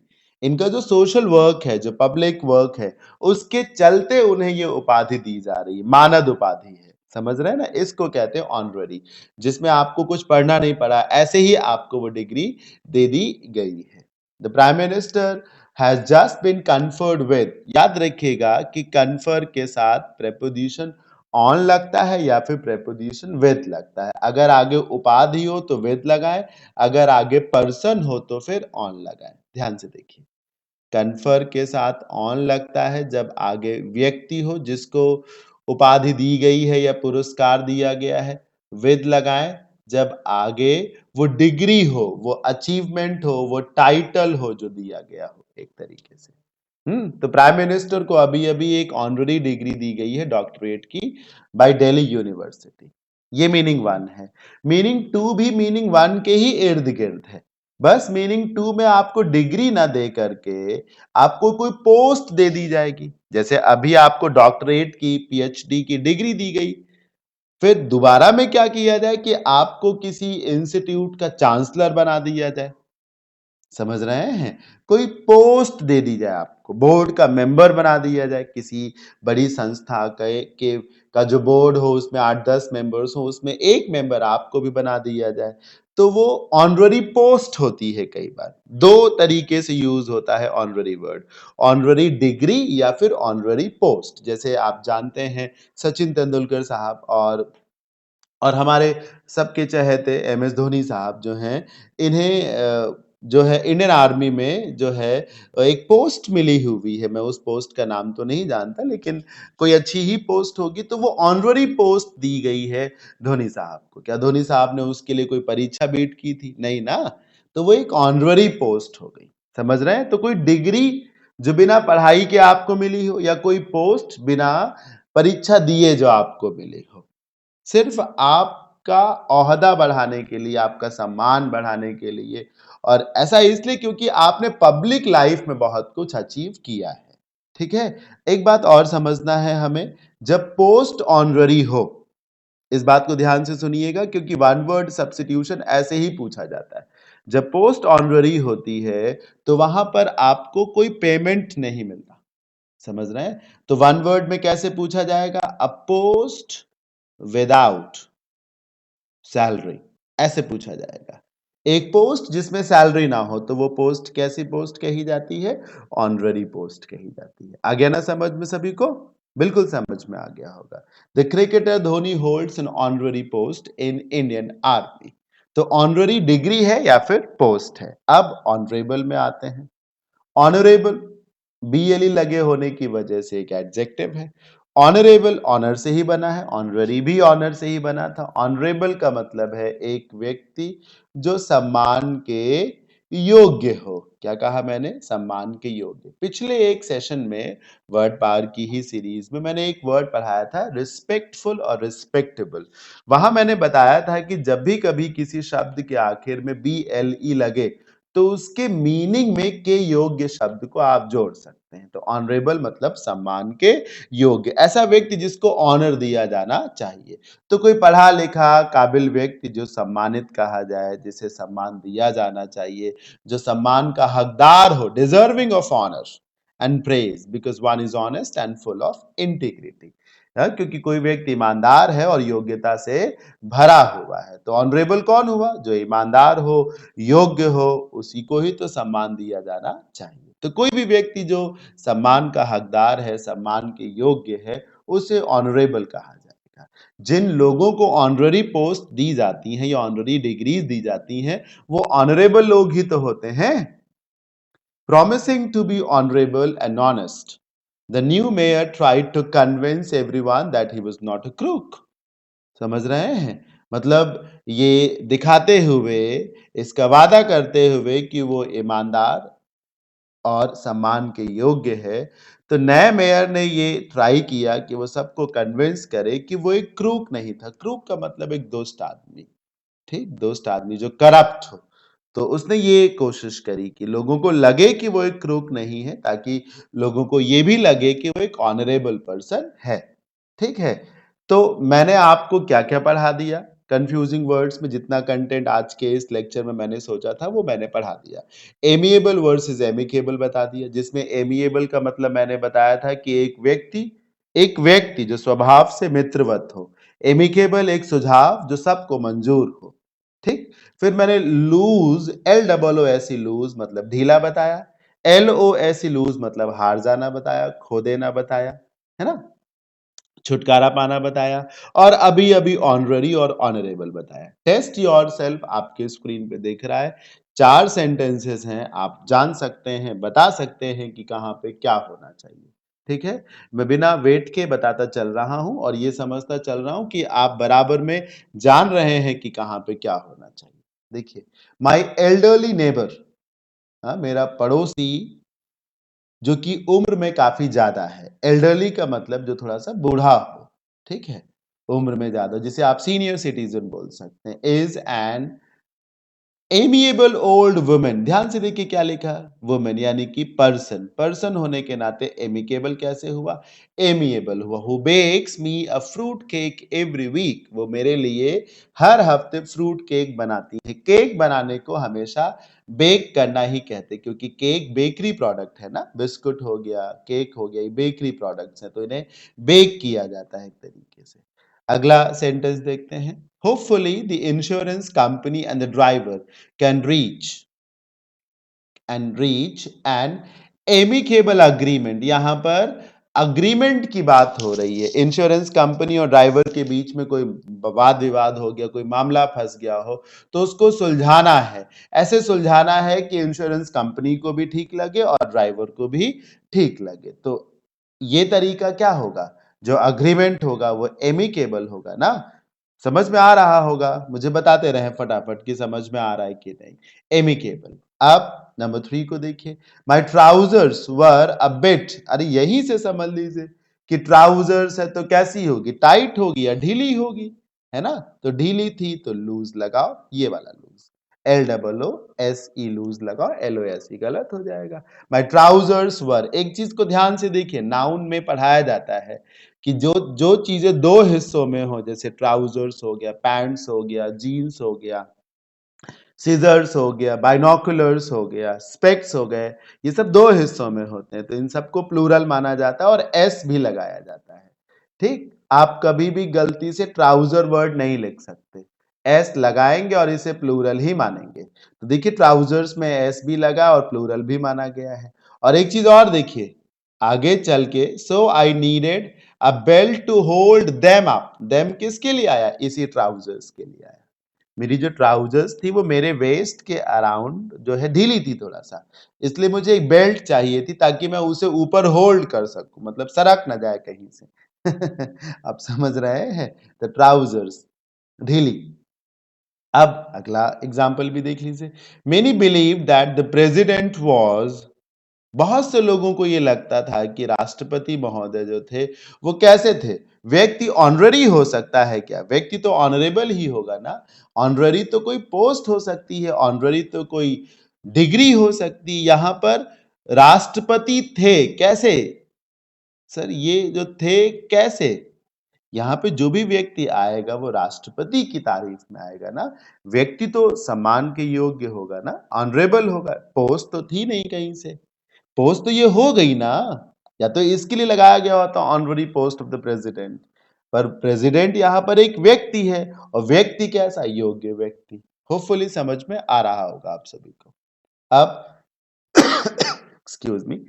इनका जो सोशल वर्क है, जो पब्लिक वर्क है, उसके चलते उन्हें ये उपाधि दी जा रही है, मानद उपाधि है। समझ रहे हैं ना? इसको कहते हैं ऑनररी, जिसमें आपको कुछ पढ़ना नहीं पड़ा, ऐसे ही आपको वो डिग्री दे दी गई है। The prime minister has just been conferred with, याद रखिएगा कि कन्फर के साथ प्रेपोजिशन ऑन लगता है या फिर प्रेपोजिशन विद लगता है। अगर आगे उपाधि हो तो विद लगाएं, अगर आगे पर्सन हो तो फिर ऑन लगाएं। ध्यान से देखिए, कन्फर के साथ ऑन लगता है जब आगे व्यक्ति हो जिसको उपाधि दी गई है या पुरस्कार दिया गया है। विद लगाएं जब आगे वो डिग्री हो, वो अचीवमेंट हो, वो टाइटल हो जो दिया गया हो एक तरीके से। तो प्राइम मिनिस्टर को अभी अभी एक ऑनररी डिग्री दी गई है डॉक्टरेट की बाय दिल्ली यूनिवर्सिटी। ये मीनिंग वन है। मीनिंग टू भी मीनिंग वन के ही इर्द गिर्द है। बस मीनिंग टू में आपको डिग्री ना दे करके आपको कोई पोस्ट दे दी जाएगी। जैसे अभी आपको डॉक्टरेट की, पीएचडी की डिग्री दी गई, फिर दोबारा में क्या किया जाए कि आपको किसी इंस्टीट्यूट का चांसलर बना दिया जाए। समझ रहे हैं? कोई पोस्ट दे दी जाए, आपको बोर्ड का मेंबर बना दिया जाए, किसी बड़ी संस्था के का जो बोर्ड हो उसमें 8-10 मेंबर्स हो, उसमें एक मेंबर आपको भी बना दिया जाए, तो वो ऑनररी पोस्ट होती है। कई बार दो तरीके से यूज होता है ऑनररी वर्ड, ऑनररी डिग्री या फिर ऑनररी पोस्ट। जैसे आप जानते हैं सचिन तेंदुलकर साहब और हमारे सबके चहेते एमएस धोनी साहब जो हैं, इन्हें जो है इंडियन आर्मी में जो है एक पोस्ट मिली हुई है। मैं उस पोस्ट का नाम तो नहीं जानता, लेकिन कोई अच्छी ही पोस्ट होगी। तो वो ऑनररी पोस्ट दी गई है धोनी साहब को। क्या धोनी साहब ने उसके लिए कोई परीक्षा बीट की थी? नहीं ना। तो वो एक ऑनररी पोस्ट हो गई। समझ रहे हैं? तो कोई डिग्री जो बिना पढ़ाई के आपको मिली हो, या कोई पोस्ट बिना परीक्षा दिए जो आपको मिली हो, सिर्फ आपका ओहदा बढ़ाने के लिए, आपका सम्मान बढ़ाने के लिए। और ऐसा इसलिए क्योंकि आपने पब्लिक लाइफ में बहुत कुछ अचीव किया है। ठीक है? एक बात और समझना है हमें, जब पोस्ट ऑनररी हो, इस बात को ध्यान से सुनिएगा क्योंकि वन वर्ड सब्स्टिट्यूशन ऐसे ही पूछा जाता है। जब पोस्ट ऑनररी होती है तो वहां पर आपको कोई पेमेंट नहीं मिलता। समझ रहे हैं? तो वन वर्ड में कैसे पूछा जाएगा? अ पोस्ट विदाउट सैलरी, ऐसे पूछा जाएगा। एक पोस्ट जिसमें सैलरी ना हो तो वो पोस्ट कैसी पोस्ट कही जाती है? ऑनररी पोस्ट कही जाती है। आ गया ना समझ में सभी को? बिल्कुल समझ में आ गया होगा। The cricketer Dhoni holds N honorary post in Indian army. तो ऑनररी डिग्री है या फिर पोस्ट है। अब ऑनरेबल में आते हैं। ऑनरेबल बीएलई लगे होने की वजह से एक एडजेक्टिव है। ऑनरेबल ऑनर से ही बना है, ऑनररी भी ऑनर से ही बना था। ऑनरेबल का मतलब है एक व्यक्ति जो सम्मान के योग्य हो। क्या कहा मैंने? सम्मान के योग्य। पिछले एक सेशन में वर्ड पावर की ही सीरीज में मैंने एक वर्ड पढ़ाया था, रिस्पेक्टफुल और रिस्पेक्टेबल। वहां मैंने बताया था कि जब भी कभी किसी शब्द के आखिर में BLE लगे तो उसके मीनिंग में के योग्य शब्द को आप जोड़ सकते हैं। तो ऑनरेबल मतलब सम्मान के योग्य, ऐसा व्यक्ति जिसको ऑनर दिया जाना चाहिए। तो कोई पढ़ा लिखा काबिल व्यक्ति जो सम्मानित कहा जाए, जिसे सम्मान दिया जाना चाहिए, जो सम्मान का हकदार हो, deserving of honour and praise because one is honest and full of integrity. क्योंकि कोई व्यक्ति ईमानदार है और योग्यता से भरा हुआ है। तो ऑनरेबल कौन हुआ? जो ईमानदार हो, योग्य हो, उसी को ही तो सम्मान दिया जाना चाहिए। तो कोई भी व्यक्ति जो सम्मान का हकदार है, सम्मान के योग्य है, उसे ऑनरेबल कहा जाएगा। जिन लोगों को ऑनररी पोस्ट दी जाती हैं या ऑनररी डिग्रीज दी जाती हैं, वो ऑनरेबल लोग ही तो होते हैं। Promising to be honorable and honest, the new mayor tried to convince everyone that he was not a crook. समझ रहे हैं? मतलब ये दिखाते हुए, इसका वादा करते हुए कि वो ईमानदार और सम्मान के योग्य है, तो नए मेयर ने ये ट्राई किया कि वो सबको कन्विंस करे कि वो एक क्रूक नहीं था। क्रूक का मतलब एक दुष्ट आदमी। ठीक, दुष्ट आदमी जो करप्ट हो। तो उसने ये कोशिश करी कि लोगों को लगे कि वो एक क्रूक नहीं है, ताकि लोगों को ये भी लगे कि वो एक ऑनरेबल पर्सन है। ठीक है? तो मैंने आपको क्या-क्या पढ़ा दिया? कंफ्यूजिंग वर्ड्स में जितना कंटेंट आज के इस लेक्चर में मैंने सोचा था, वो मैंने पढ़ा दिया। एमिएबल वर्सेस एमिकेबल बता दिया, जिसमें एमिएबल का मतलब मैंने बताया था कि एक व्यक्ति जो स्वभाव से मित्रवत हो। एमिकेबल एक सुझाव जो सबको मंजूर हो। ठीक? फिर मैंने लूज, LOOSE लूज मतलब ढीला बताया, LOSE लूज मतलब हार जाना बताया, खो देना बताया, है ना? छुटकारा पाना बताया, और अभी अभी ऑनररी और ऑनरेबल बताया। टेस्ट योरसेल्फ आपके स्क्रीन पे दिख रहा है, 4 सेंटेंसेस हैं, आप जान सकते हैं, बता सकते हैं कि कहाँ पे क्या होना चाहिए। ठीक है? मैं बिना वेट के बताता चल रहा हूं और ये समझता चल रहा हूं कि आप बराबर में जान रहे हैं कि कहाँ पे क्या होना चाहिए। देखिए, माई एल्डरली नेबर, मेरा पड़ोसी जो कि उम्र में काफी ज्यादा है। एल्डरली का मतलब जो थोड़ा सा बूढ़ा हो, ठीक है, उम्र में ज्यादा, जिसे आप सीनियर सिटीजन बोल सकते हैं। Is an amiable old women, ध्यान से देखिए क्या लिखा, वुमेन यानी कि पर्सन, पर्सन होने के नाते एमिकेबल कैसे हुआ, एमिएबल हुआ। Who bakes me a fruit cake every week, वो मेरे लिए हर हफ्ते फ्रूट केक बनाती है। केक बनाने को हमेशा बेक करना ही कहते, क्योंकि केक बेकरी प्रोडक्ट है ना, बिस्कुट हो गया, केक हो गया, ये बेकरी प्रोडक्ट्स है, तो इन्हें बेक किया जाता है एक तरीके से। अगला सेंटेंस देखते हैं। Hopefully, the insurance company and the driver can reach an amicable agreement. यहां पर अग्रीमेंट की बात हो रही है। इंश्योरेंस कंपनी और ड्राइवर के बीच में कोई वाद विवाद हो गया, कोई मामला फंस गया हो, तो उसको सुलझाना है। ऐसे सुलझाना है कि इंश्योरेंस कंपनी को भी ठीक लगे और ड्राइवर को भी ठीक लगे। तो ये तरीका क्या होगा, जो अग्रीमेंट होगा वो एमिकेबल होगा ना। समझ में आ रहा होगा, मुझे बताते रहे फटाफट कि समझ में आ रहा है कि नहीं। एमिकेबल। अब नंबर 3 को देखिए। माई ट्राउजर्स वर अ बिट, अरे यहीं से समझ लीजिए कि ट्राउजर्स है तो कैसी होगी, टाइट होगी या ढीली होगी, है ना। तो ढीली थी तो लूज लगाओ, ये वाला लूज, LOOSE लूज लगाओ, LOSE गलत हो जाएगा। माई ट्राउजर्स वर, एक चीज को ध्यान से देखिए, नाउन में पढ़ाया जाता है कि जो जो चीजें दो हिस्सों में हो, जैसे ट्राउजर्स हो गया, पैंट्स हो गया, जीन्स हो गया, सीजर्स हो गया, बाइनोकुलर्स हो गया, स्पेक्स हो गए, ये सब दो हिस्सों में होते हैं, तो इन सबको प्लूरल माना जाता है और एस भी लगाया जाता है। ठीक, आप कभी भी गलती से ट्राउजर वर्ड नहीं लिख सकते, एस लगाएंगे और इसे प्लूरल ही मानेंगे। तो देखिए ट्राउजर्स में एस भी लगा और प्लूरल भी माना गया है। और एक चीज और देखिए आगे चल के, so I needed a belt to hold them up, them किसके लिए आया, इसी ट्राउजर्स के लिए आया। मेरी जो ट्राउजर्स थी वो मेरे वेस्ट के अराउंड जो है ढीली थी थोड़ा सा, इसलिए मुझे एक बेल्ट चाहिए थी ताकि मैं उसे ऊपर होल्ड कर सकूं, मतलब सरक ना जाए कहीं से। आप समझ रहे हैं, तो ट्राउजर्स ढीली। अब अगला एग्जाम्पल भी देख लीजिए। Many believe that the president was, बहुत से लोगों को ये लगता था कि राष्ट्रपति महोदय जो थे वो कैसे थे, व्यक्ति ऑनररी हो सकता है क्या, व्यक्ति तो ऑनरेबल ही होगा ना। ऑनररी तो कोई पोस्ट हो सकती है, ऑनररी तो कोई डिग्री हो सकती, यहां पर राष्ट्रपति थे कैसे, सर ये जो थे कैसे, यहाँ पे जो भी व्यक्ति आएगा वो राष्ट्रपति की तारीफ में आएगा ना, व्यक्ति तो सम्मान के योग्य होगा ना, ऑनरेबल होगा, पोस्ट तो थी नहीं कहीं से, पोस्ट तो ये हो गई ना, या तो इसके लिए लगाया गया होता honorary post of the president, पर प्रेसिडेंट यहाँ पर एक व्यक्ति है, और व्यक्ति कैसा, योग्य व्यक्ति। होपफुली समझ में आ रहा होगा आप सभी को। अब एक्सक्यूज मी,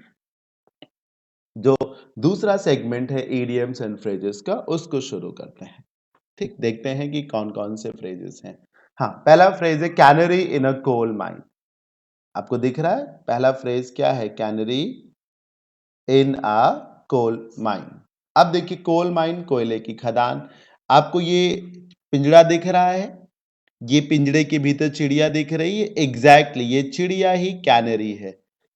जो दूसरा सेगमेंट है इडियम्स एंड फ्रेजेस का, उसको शुरू करते हैं। ठीक, देखते हैं कि कौन कौन से फ्रेजेस हैं। हाँ, पहला फ्रेज है canary in a coal mine, आपको दिख रहा है पहला फ्रेज क्या है, canary in a coal mine. अब देखिए कोल माइन, कोयले की खदान, आपको ये पिंजरा दिख रहा है, ये पिंजरे के भीतर चिड़िया दिख रही है, एग्जैक्टली ये चिड़िया ही कैनरी है,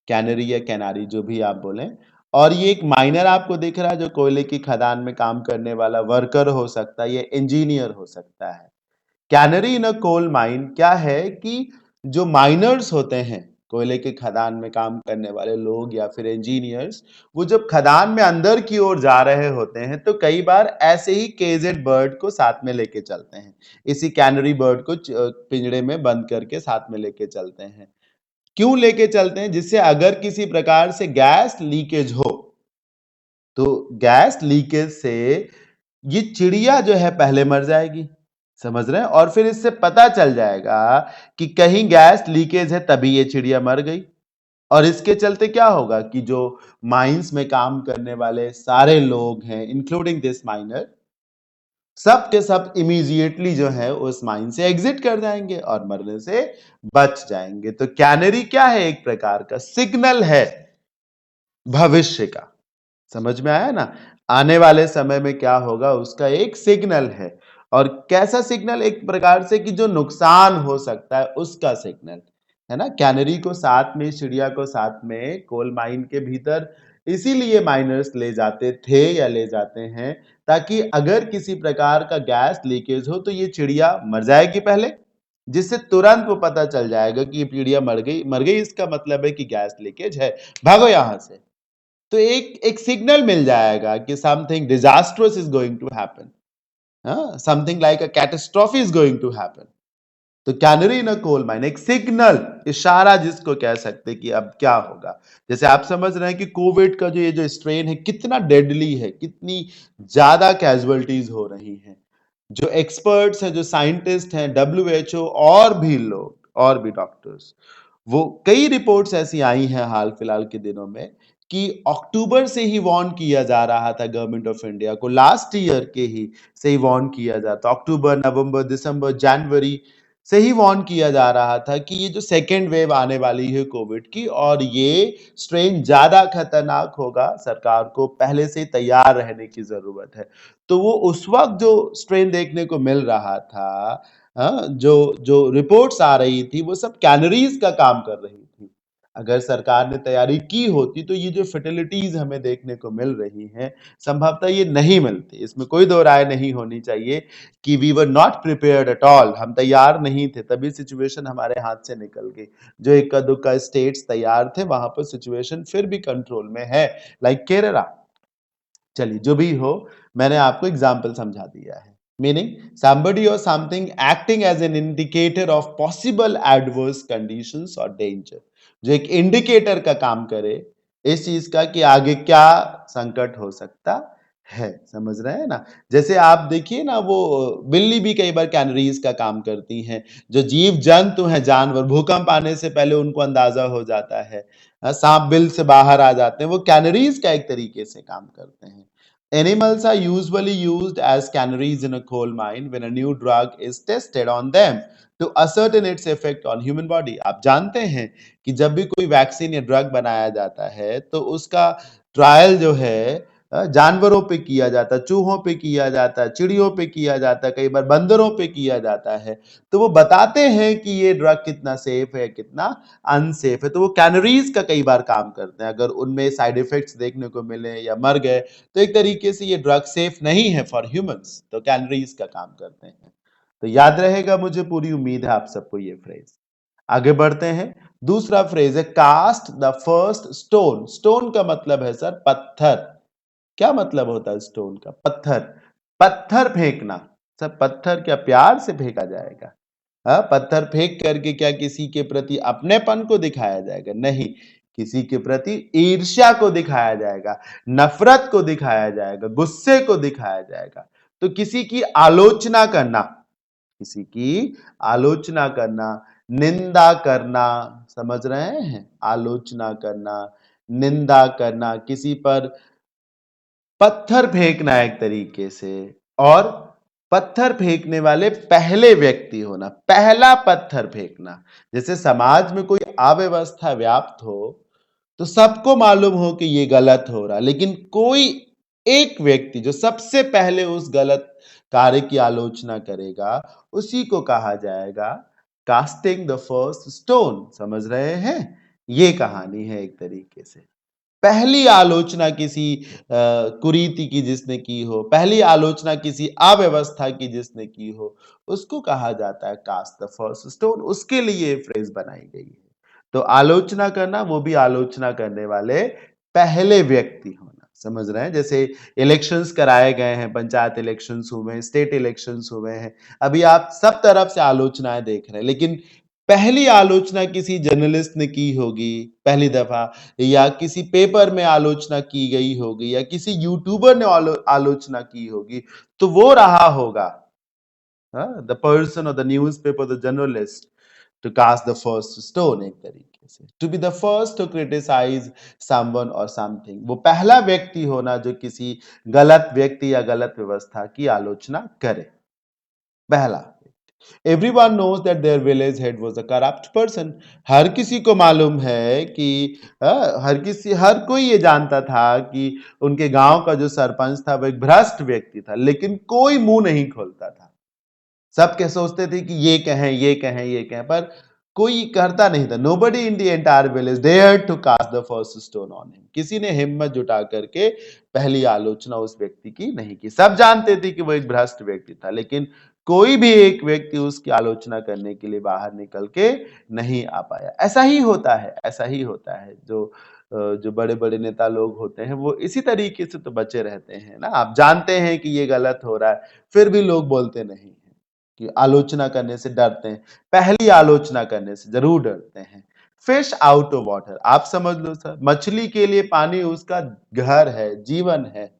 कैनरी या कैनारी जो भी आप बोले। और ये एक माइनर आपको दिख रहा है जो कोयले की खदान में काम करने वाला वर्कर हो सकता है, ये इंजीनियर हो सकता है। Canary in a coal mine क्या है कि जो माइनर्स होते हैं, कोयले के खदान में काम करने वाले लोग या फिर इंजीनियर्स, वो जब खदान में अंदर की ओर जा रहे होते हैं तो कई बार ऐसे ही केजेड बर्ड को साथ में लेके चलते हैं। इसी कैनरी बर्ड को पिंजड़े में बंद करके साथ में लेके चलते हैं। क्यों लेके चलते हैं? जिससे अगर किसी प्रकार से गैस लीकेज हो, तो गैस लीकेज से ये चिड़िया जो है पहले मर जाएगी, समझ रहे हैं? और फिर इससे पता चल जाएगा कि कहीं गैस लीकेज है तभी ये चिड़िया मर गई। और इसके चलते क्या होगा कि जो माइंस में काम करने वाले सारे लोग हैं, इंक्लूडिंग दिस माइनर, सब के सब इमीडिएटली जो है उस माइन से एग्जिट कर जाएंगे और मरने से बच जाएंगे। तो कैनरी क्या है? एक प्रकार का सिग्नल है भविष्य का। समझ में आया ना? आने वाले समय में क्या होगा उसका एक सिग्नल है। और कैसा सिग्नल? एक प्रकार से कि जो नुकसान हो सकता है उसका सिग्नल, है ना? कैनरी को साथ में, चिड़िया को साथ में कोल माइन के भीतर इसीलिए माइनर्स ले जाते थे या ले जाते हैं ताकि अगर किसी प्रकार का गैस लीकेज हो तो ये चिड़िया मर जाएगी पहले, जिससे तुरंत वो पता चल जाएगा कि ये चिड़िया मर गई इसका मतलब है कि गैस लीकेज है, भागो यहां से। तो एक एक सिग्नल मिल जाएगा कि something disastrous is going to happen, something like a catastrophe is going to happen. तो canary in a coal mine एक सिग्नल, इशारा जिसको कह सकते कि अब क्या होगा। जैसे आप समझ रहे हैं कि कोविड का जो ये जो स्ट्रेन है कितना डेडली है, कितनी ज्यादा कैजुअलिटीज हो रही हैं। जो एक्सपर्ट्स हैं, जो साइंटिस्ट हैं, डब्ल्यूएचओ और भी लोग और भी डॉक्टर्स, वो कई रिपोर्ट्स ऐसी आई हैं हाल फिलहाल के दिनों में कि अक्टूबर से ही वार्न किया जा रहा था गवर्नमेंट ऑफ इंडिया को, लास्ट ईयर के ही से ही वार्न किया जाता, अक्टूबर, नवंबर, दिसंबर, जनवरी से ही वार्न किया जा रहा था कि ये जो सेकेंड वेव आने वाली है कोविड की और ये स्ट्रेन ज्यादा खतरनाक होगा, सरकार को पहले से तैयार रहने की जरूरत है। तो वो उस वक्त जो स्ट्रेन देखने को मिल रहा था, जो जो रिपोर्ट्स आ रही थी वो सब कैनरीज का काम कर रही थी। अगर सरकार ने तैयारी की होती तो ये जो फर्टिलिटीज हमें देखने को मिल रही हैं संभवतः ये नहीं मिलती। इसमें कोई दो राय नहीं होनी चाहिए कि we were not prepared at all, हम तैयार नहीं थे तभी सिचुएशन हमारे हाथ से निकल गई। जो इक्का दुक्का स्टेट्स तैयार थे वहां पर सिचुएशन फिर भी कंट्रोल में है, लाइक केरला। चलिए जो भी हो, मैंने आपको एग्जाम्पल समझा दिया है। Meaning somebody or something acting as an indicator of possible adverse conditions or danger, जो एक इंडिकेटर का काम करे इस चीज का कि आगे क्या संकट हो सकता है। समझ रहे हैं ना? जैसे आप देखिए ना, वो बिल्ली भी कई बार कैनरीज का काम करती हैं। जो जीव जंतु हैं, जानवर, भूकंप आने से पहले उनको अंदाजा हो जाता है, सांप बिल से बाहर आ जाते हैं, वो कैनरीज का एक तरीके से काम करते हैं। Animals are usually used as canaries in a coal mine when a new drug is tested on them to ascertain its effect on human body। आप जानते हैं कि जब भी कोई वैक्सीन या ड्रग बनाया जाता है तो उसका ट्रायल जो है जानवरों पे किया जाता है, चूहों पे किया जाता है, चिड़ियों पे किया जाता है, कई बार बंदरों पे किया जाता है। तो वो बताते हैं कि ये ड्रग कितना सेफ है, कितना अनसेफ है। तो वो कैनरीज का कई बार काम करते हैं। अगर उनमें साइड इफेक्ट्स देखने को मिले या मर गए तो एक तरीके से ये ड्रग सेफ नहीं है फॉर ह्यूमंस, तो कैनरीज का काम करते हैं। तो याद रहेगा, मुझे पूरी उम्मीद है आप सबको ये फ्रेज। आगे बढ़ते हैं। दूसरा फ्रेज है cast the first stone. Stone का मतलब है सर पत्थर। क्या मतलब होता है स्टोन का? पत्थर। पत्थर फेंकना। सर पत्थर क्या प्यार से फेंका जाएगा? पत्थर फेंक करके क्या किसी के प्रति अपनेपन को दिखाया जाएगा? नहीं, किसी के प्रति ईर्ष्या को दिखाया जाएगा, नफरत को दिखाया जाएगा, गुस्से को दिखाया जाएगा। तो किसी की आलोचना करना, किसी की आलोचना करना, निंदा करना, समझ रहे हैं? आलोचना करना, निंदा करना, किसी पर पत्थर फेंकना एक तरीके से। और पत्थर फेंकने वाले पहले व्यक्ति होना, पहला पत्थर फेंकना। जैसे समाज में कोई अव्यवस्था व्याप्त हो तो सबको मालूम हो कि ये गलत हो रहा, लेकिन कोई एक व्यक्ति जो सबसे पहले उस गलत कार्य की आलोचना करेगा उसी को कहा जाएगा कास्टिंग द फर्स्ट स्टोन। समझ रहे हैं? ये कहानी है एक तरीके से। पहली आलोचना किसी कुरीति की जिसने की हो, पहली आलोचना किसी अव्यवस्था की जिसने की हो, उसको कहा जाता है कास्ट द फर्स्ट स्टोन। उसके लिए ये फ्रेज बनाई गई है। तो आलोचना करना, वो भी आलोचना करने वाले पहले व्यक्ति होना। समझ रहे हैं? जैसे इलेक्शंस कराए गए हैं, पंचायत इलेक्शंस हुए हैं, स्टेट इलेक्शंस हुए हैं, अभी आप सब तरफ से आलोचनाएं देख रहे हैं, लेकिन पहली आलोचना किसी जर्नलिस्ट ने की होगी पहली दफा, या किसी पेपर में आलोचना की गई होगी, या किसी यूट्यूबर ने आलोचना की होगी, तो वो रहा होगा द पर्सन और the newspaper, the journalist, to cast the first stone. एक तरीके से to be the first to criticise someone और समथिंग, वो पहला व्यक्ति होना जो किसी गलत व्यक्ति या गलत व्यवस्था की आलोचना करे, पहला। Everyone knows that their village head was a corrupt person. हर किसी को मालूम है कि हर कोई ये जानता था कि उनके गांव का जो सरपंच था वो एक भ्रष्ट व्यक्ति था, लेकिन कोई मुंह नहीं खोलता था। सब क्या सोचते थे कि ये कहें, ये कहें, ये कहें, पर कोई करता नहीं था। Nobody in the entire village dared to cast the first stone on him. किसी ने हिम्मत जुटा करके पहली आलोचना उस व्यक्ति की नहीं की। सब जानते थे कि वो एक भ्रष्ट व्यक्ति था, लेकिन कोई भी एक व्यक्ति उसकी आलोचना करने के लिए बाहर निकल के नहीं आ पाया। ऐसा ही होता है, ऐसा ही होता है। जो बड़े-बड़े नेता लोग होते हैं, वो इसी तरीके से तो बचे रहते हैं ना। आप जानते हैं कि ये गलत हो रहा है, फिर भी लोग बोलते नहीं हैं, कि आलोचना करने से डरते हैं। पहली आलोचना करने से जरूर डरते हैं। फिश आउट ऑफ वाटर, आप समझ लो सर, मछली के लिए पानी उसका घर है, जीवन है।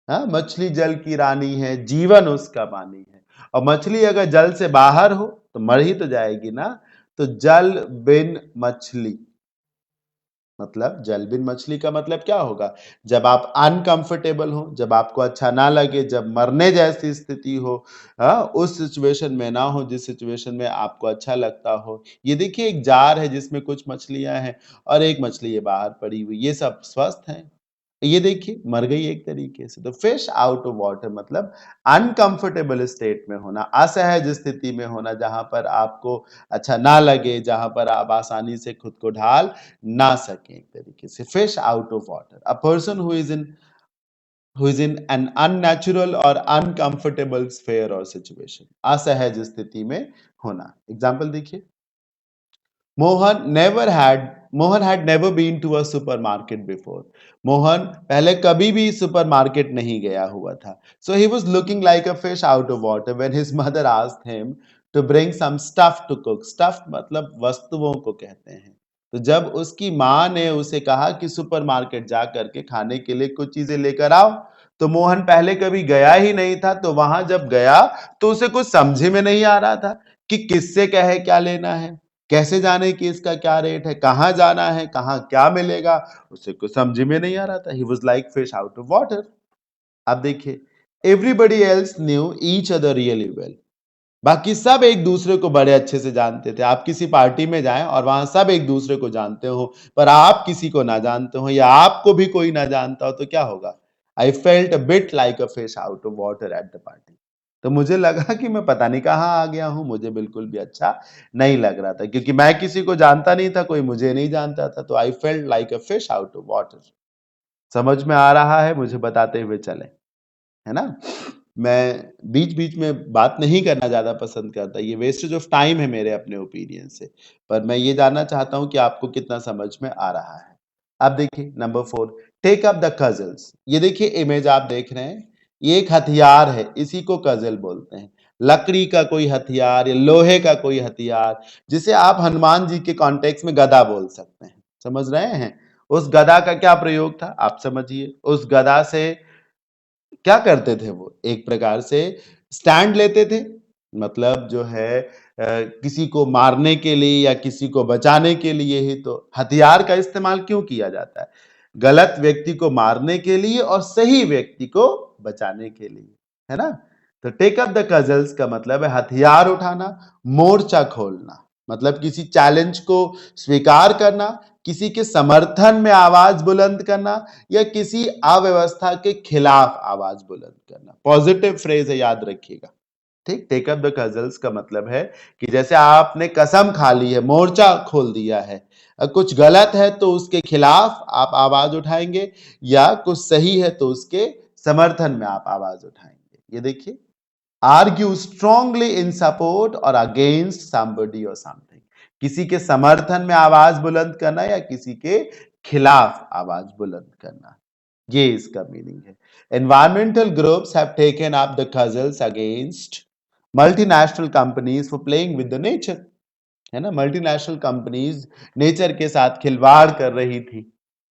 हाँ, मछली जल की रानी है, जीवन उसका पानी है। और मछली अगर जल से बाहर हो तो मर ही तो जाएगी ना। तो जल बिन मछली, मतलब जल बिन मछली का मतलब क्या होगा? जब आप अनकंफर्टेबल हो, जब आपको अच्छा ना लगे, जब मरने जैसी स्थिति हो, उस सिचुएशन में ना हो जिस सिचुएशन में आपको अच्छा लगता हो। ये देखिए, एक जार है जिसमें कुछ मछलियां हैं और एक मछली है बाहर पड़ी हुई, ये सब स्वस्थ हैं। ये देखिए, मर गई एक तरीके से। तो फिश आउट ऑफ वाटर मतलब अनकंफर्टेबल स्टेट में होना, असहज स्थिति में होना, जहां पर आपको अच्छा ना लगे, जहां पर आप आसानी से खुद को ढाल ना सकें। एक तरीके से fish out of water, a person who is in an unnatural और अनकंफर्टेबल स्फेयर और सिचुएशन, असहज स्थिति में होना। एग्जाम्पल देखिए, Mohan had never been to a supermarket before. Mohan पहले कभी भी सुपरमार्केट नहीं गया हुआ था। So he was looking like a fish out of water when his mother asked him to bring some stuff to cook. Stuff मतलब वस्तुओं को कहते हैं। तो जब उसकी माँ ने उसे कहा कि सुपरमार्केट जा करके खाने के लिए कुछ चीजें लेकर आओ, तो मोहन पहले कभी गया ही नहीं था। तो वहां जब गया तो उसे कुछ समझ में नहीं आ रहा था कि किससे कहे क्या लेना है, कैसे जाने कि इसका क्या रेट है, कहाँ जाना है, कहाँ क्या मिलेगा, उसे कुछ समझ में नहीं आ रहा था। He was like fish out of water. अब देखिए, everybody else knew each other really well. बाकी सब एक दूसरे को बड़े अच्छे से जानते थे। आप किसी पार्टी में जाएं और वहां सब एक दूसरे को जानते हो, पर आप किसी को ना जानते हो या आपको भी कोई ना जानता हो, तो क्या होगा? I felt a bit like a fish out of water at the party. तो मुझे लगा कि मैं पता नहीं कहाँ आ गया हूं, मुझे बिल्कुल भी अच्छा नहीं लग रहा था, क्योंकि मैं किसी को जानता नहीं था, कोई मुझे नहीं जानता था। तो I felt like a fish out of water. समझ में आ रहा है? मुझे बताते हुए चले, है ना? मैं बीच-बीच में बात नहीं करना ज़्यादा पसंद करता, ये वेस्टेज ऑफ टाइम है मेरे अपने ओपिनियन से। पर मैं ये जानना चाहता हूँ कि आपको कितना समझ में आ रहा है। अब देखिए नंबर 4, टेक अप द कज़ल्स। ये देखिए इमेज आप देख रहे हैं, ये एक हथियार है, इसी को कज़ल बोलते हैं। लकड़ी का कोई हथियार या लोहे का कोई हथियार, जिसे आप हनुमान जी के कॉन्टेक्स्ट में गदा बोल सकते हैं। समझ रहे हैं? उस गदा का क्या प्रयोग था? आप समझिए। उस गदा से क्या करते थे वो? एक प्रकार से स्टैंड लेते थे। मतलब जो है किसी को मारने के लिए या किसी को बचाने के लिए ही तो हथियार का इस्तेमाल क्यों किया जाता है? गलत व्यक्ति को मारने के लिए और सही व्यक्ति को बचाने के लिए, है ना? तो टेक अप द कज़ल्स का मतलब है हथियार उठाना, मोर्चा खोलना, मतलब किसी चैलेंज को स्वीकार करना, किसी के समर्थन में आवाज बुलंद करना, या किसी अव्यवस्था के खिलाफ आवाज बुलंद करना। पॉजिटिव फ्रेज है, याद रखिएगा। ठीक, टेक अप द कजल्स का मतलब है कि जैसे आपने कसम खा ली है, मोर्चा खोल दिया है, कुछ गलत है तो उसके खिलाफ आप आवाज उठाएंगे, या कुछ सही है तो उसके समर्थन में आप आवाज उठाएंगे। ये देखिए, आर्ग्यू स्ट्रांगली इन सपोर्ट और अगेंस्ट समबडी और समथिंग, किसी के समर्थन में आवाज बुलंद करना या किसी के खिलाफ आवाज बुलंद करना, ये इसका मीनिंग है। Environmental groups have taken up the cudgels against multinational companies for playing with the nature, है ना, मल्टीनेशनल कंपनीज नेचर के साथ खिलवाड़ कर रही थी,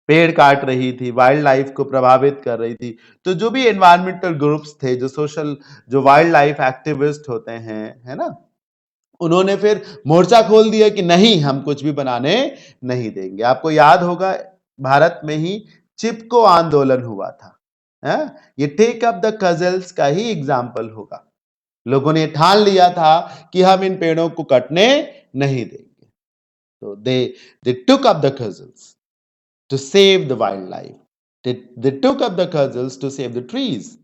पेड़ काट रही थी, वाइल्ड लाइफ को प्रभावित कर रही थी। तो जो भी एनवायरमेंटल ग्रुप्स थे, जो सोशल, जो वाइल्ड लाइफ एक्टिविस्ट होते हैं, है ना, उन्होंने फिर मोर्चा खोल दिया कि नहीं, हम कुछ भी बनाने नहीं देंगे। आपको याद होगा, भारत में ही चिपको आंदोलन हुआ था, है? ये टेक अप द कजल्स का ही एग्जाम्पल होगा। लोगों ने ठान लिया था कि हम इन पेड़ों को कटने नहीं देंगे। तो they took up the cudgels to save the wild life, they took up the cudgels to save the trees.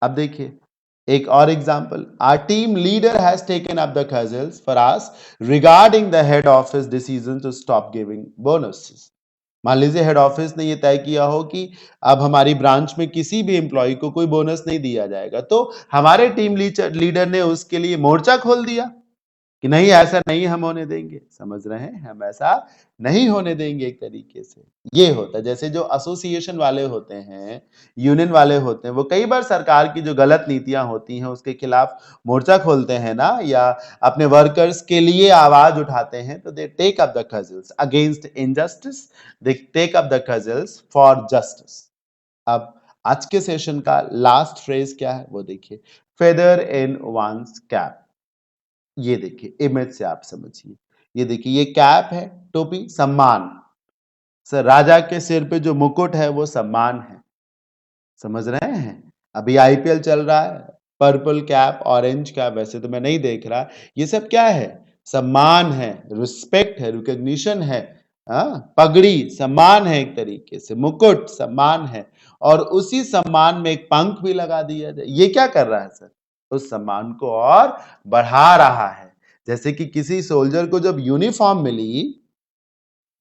अब देखिए एक और example, our team leader has taken up the cudgels for us regarding the head office decision to stop giving bonuses. मान लीजिए head office ने ये तय किया हो कि अब हमारी ब्रांच में किसी भी एम्प्लॉय को कोई बोनस नहीं दिया जाएगा, तो हमारे टीम लीडर ने उसके लिए मोर्चा खोल दिया कि नहीं, ऐसा नहीं हम होने देंगे। समझ रहे हैं, हम ऐसा नहीं होने देंगे। एक तरीके से ये होता है, जैसे जो एसोसिएशन वाले होते हैं, यूनियन वाले होते हैं, वो कई बार सरकार की जो गलत नीतियां होती हैं उसके खिलाफ मोर्चा खोलते हैं ना, या अपने वर्कर्स के लिए आवाज उठाते हैं, तो they take up the cudgels against injustice, they take up the cudgels for justice. अब आज के सेशन का लास्ट फ्रेज क्या है वो देखिए, फेदर इन वंस कैप। ये देखिए इमेज से आप समझिए, ये देखिए ये कैप है, टोपी, सम्मान। सर राजा के सिर पे जो मुकुट है वो सम्मान है। समझ रहे हैं, अभी आईपीएल चल रहा है, पर्पल कैप, ऑरेंज कैप, वैसे तो मैं नहीं देख रहा, ये सब क्या है, सम्मान है, रिस्पेक्ट है, रिकॉग्निशन है। पगड़ी सम्मान है, एक तरीके से मुकुट सम्मान है, और उसी सम्मान में एक पंख भी लगा दिया जाए। ये क्या कर रहा है सर, उस सम्मान को और बढ़ा रहा है। जैसे कि किसी सोल्जर को जब यूनिफॉर्म मिली,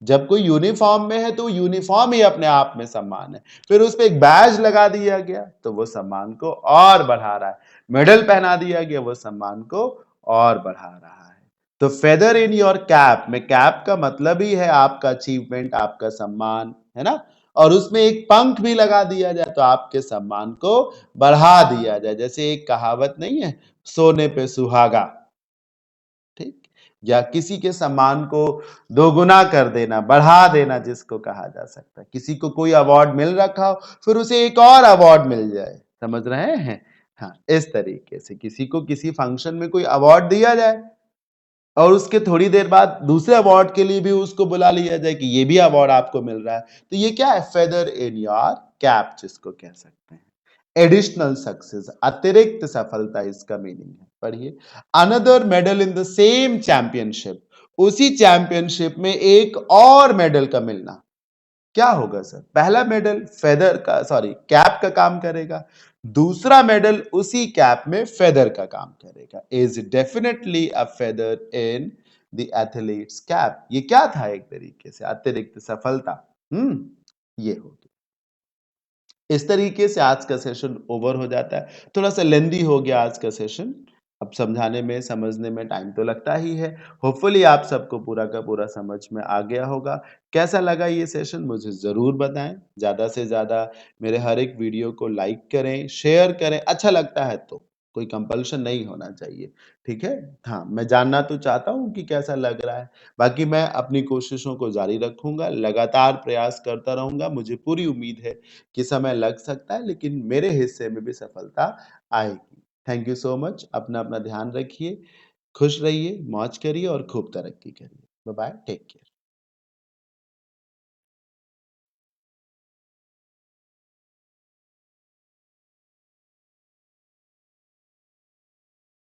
जब कोई यूनिफॉर्म में है तो यूनिफॉर्म ही अपने आप में सम्मान है, फिर उस पर एक बैज लगा दिया गया तो वो सम्मान को और बढ़ा रहा है, मेडल पहना दिया गया, वो सम्मान को और बढ़ा रहा है। तो फेदर इन योर कैप में, कैप का मतलब ही है आपका अचीवमेंट, आपका सम्मान, है ना, और उसमें एक पंख भी लगा दिया जाए तो आपके सम्मान को बढ़ा दिया जाए। जैसे एक कहावत नहीं है, सोने पे सुहागा, ठीक, या किसी के सम्मान को दोगुना कर देना, बढ़ा देना, जिसको कहा जा सकता है। किसी को कोई अवार्ड मिल रखा हो, फिर उसे एक और अवार्ड मिल जाए। समझ रहे हैं, हाँ, इस तरीके से किसी को किसी फंक्शन में कोई अवार्ड दिया जाए और उसके थोड़ी देर बाद दूसरे अवार्ड के लिए भी उसको बुला लिया जाए कि ये भी अवार्ड आपको मिल रहा है, तो ये क्या है, फेदर इन योर कैप जिसको कह सकते हैं। एडिशनल सक्सेस, अतिरिक्त सफलता इसका मीनिंग है। पढ़िए, another medal in the same championship, उसी चैंपियनशिप में एक और मेडल का मिलना। क्या होगा सर, पहला मेडल फेदर का, सॉरी कैप का काम करेगा, दूसरा मेडल उसी कैप में फेदर का काम करेगा। Is definitely a feather in the athletes cap. ये क्या था, एक तरीके से अतिरिक्त सफलता। ये होगी। इस तरीके से आज का सेशन ओवर हो जाता है। थोड़ा सा लेंदी हो गया आज का सेशन, अब समझाने में समझने में टाइम तो लगता ही है। होपफुली आप सबको पूरा का पूरा समझ में आ गया होगा। कैसा लगा ये सेशन मुझे ज़रूर बताएं। ज़्यादा से ज़्यादा मेरे हर एक वीडियो को लाइक करें, शेयर करें, अच्छा लगता है तो, कोई कंपल्शन नहीं होना चाहिए, ठीक है। हाँ, मैं जानना तो चाहता हूँ कि कैसा लग रहा है। बाकी मैं अपनी कोशिशों को जारी रखूंगा, लगातार प्रयास करता रहूंगा। मुझे पूरी उम्मीद है कि समय लग सकता है, लेकिन मेरे हिस्से में भी सफलता आएगी। Thank you so much. अपना अपना ध्यान रखिए, खुश रहिए, मौज करिए और खूब तरक्की करिए। Bye bye, take care.